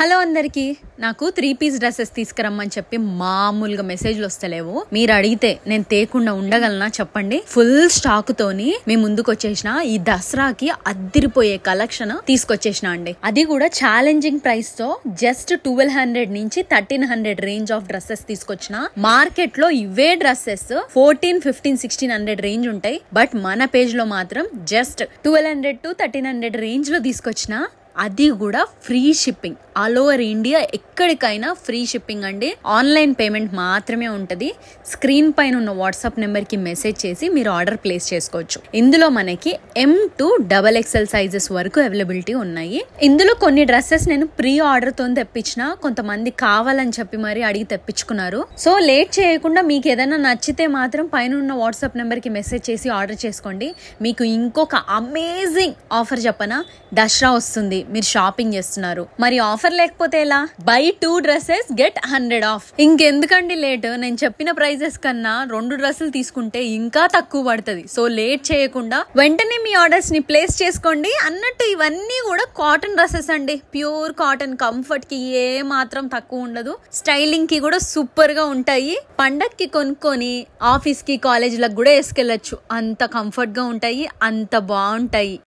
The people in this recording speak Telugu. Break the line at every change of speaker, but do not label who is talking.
హలో అందరికి నాకు 3 పీస్ డ్రెస్సెస్ తీసుకురమ్మని చెప్పి మామూలుగా మెసేజ్లు వస్తలేవు. మీరు అడిగితే నేను తేకుండా ఉండగలనా చెప్పండి. ఫుల్ స్టాక్ తోని మీ ముందుకు వచ్చేసిన ఈ దసరాకి అద్దిరిపోయే కలెక్షన్ తీసుకొచ్చేసిన అండి. అది కూడా ఛాలెంజింగ్ ప్రైస్ తో జస్ట్ 1200 నుంచి 1300 రేంజ్ ఆఫ్ డ్రెస్సెస్ తీసుకొచ్చిన. మార్కెట్ లో ఇవే డ్రెస్సెస్ 14, 15, 1600 రేంజ్ ఉంటాయి. బట్ మన పేజ్ లో మాత్రం జస్ట్ 1200 to 1300 రేంజ్ లో తీసుకొచ్చిన. అది కూడా free shipping, all over India ఎక్కడికైనా ఫ్రీ షిప్పింగ్ అండి. ఆన్లైన్ పేమెంట్ మాత్రమే ఉంటది. స్క్రీన్ పైన ఉన్న వాట్సాప్ నెంబర్ కి మెసేజ్ చేసి మీరు ఆర్డర్ ప్లేస్ చేసుకోవచ్చు. ఇందులో మనకి M to XXL సైజెస్ వరకు అవైలబిలిటీ ఉన్నాయి. ఇందులో కొన్ని డ్రెస్సెస్ నేను ప్రీ ఆర్డర్ తో తెప్పించిన, కొంతమంది కావాలని చెప్పి మరి అడిగి తెప్పించుకున్నారు. సో లేట్ చేయకుండా మీకు ఏదైనా నచ్చితే మాత్రం పైన ఉన్న వాట్సాప్ నెంబర్ కి మెసేజ్ చేసి ఆర్డర్ చేసుకోండి. మీకు ఇంకొక అమేజింగ్ ఆఫర్ చెప్పనా, దసరా వస్తుంది, మీరు షాపింగ్ చేస్తున్నారు, మరి ఆఫర్ లేకపోతే ఎలా? Buy 2 dresses get 100 off. ఇంకెందుకండి లేట్? నేను చెప్పిన ప్రైజెస్ కన్నా 2 డ్రెస్సులు తీసుకుంటే ఇంకా తక్కువ పడుతుంది. సో లేట్ చేయకుండా వెంటనే మీ ఆర్డర్స్ ని ప్లేస్ చేసుకోండి. అన్నట్టు ఇవన్నీ కూడా కాటన్ డ్రెస్సెస్ అండి, ప్యూర్ కాటన్. కంఫర్ట్ కి ఏ మాత్రం తక్కువ ఉండదు, స్టైలింగ్ కి కూడా సూపర్ గా ఉంటాయి. పండక్కి కొనుక్కొని ఆఫీస్ కి కాలేజీలకు కూడా వేసుకెళ్లొచ్చు. అంత కంఫర్ట్ గా ఉంటాయి, అంత బాగుంటాయి.